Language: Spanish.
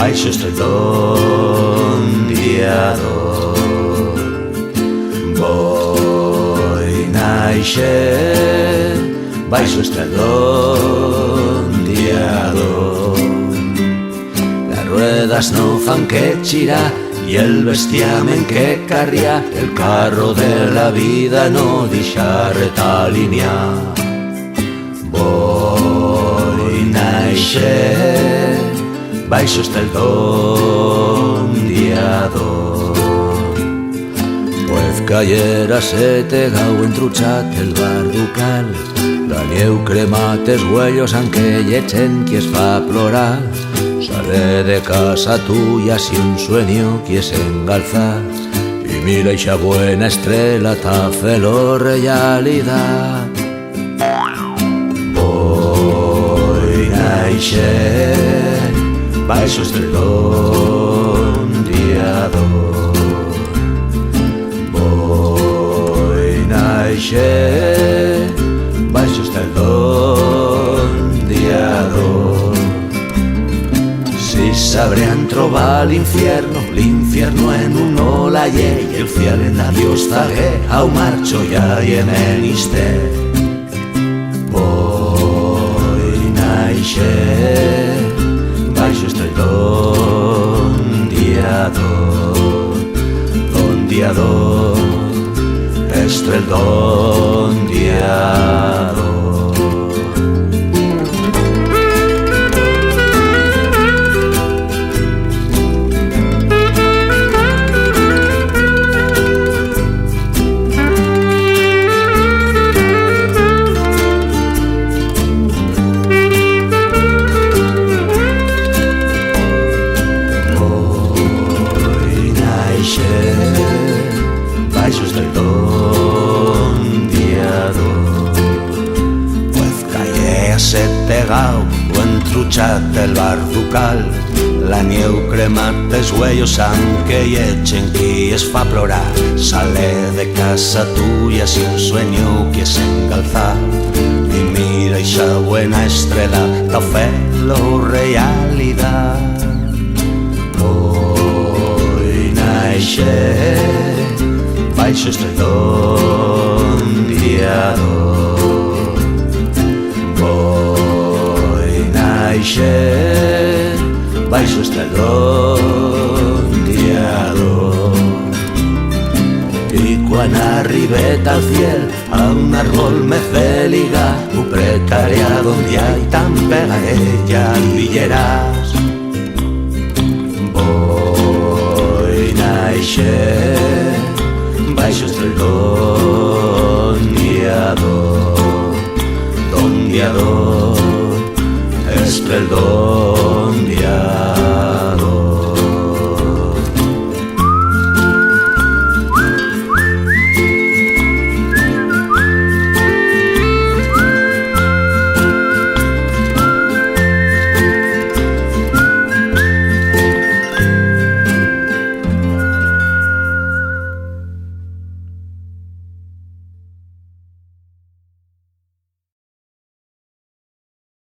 baixo estreldón diador. Voi naixer baixo estreldón diador. Las ruedas no fan que chira y el bestiamen que carria, el carro de la vida no deixa retalinear. Voi naixer baixo estreldón diador. Pues cayera sete gau entruchat el barducal, la nieu cremat els huellos aunque llechen qui es fa plorar. Sale de casa tuya si un sueño quieres engalzar, y mira ixa buena estrella ta felo realidad. Voi naixer baixo estreldón diador. Voi naixer baixo estreldón diador. Si sabrían trobar l'infierno en un ola y el fiel en la Dios zagué, au marcho ya y en el iste. Voi naixer baixo estreldón diador. Don diador, estreldón diador. Baixo estreldón diador. Pues calle a sete gau o entruchat el barducal, la nieu cremat els huellos aunque hi echen qui es fa plorar. Sale de casa tuya si un sueño quieres engalzar, y mira ixa buena estrella ta felo realidad. Voi naixer baixo estreldón diador. Voi naixer baixo estreldón diador. Y quan arribet al ciel a un árbol me feliga, ho pretaré a donde hay tan pega ella villeràs. Voi naixer baixo estreldón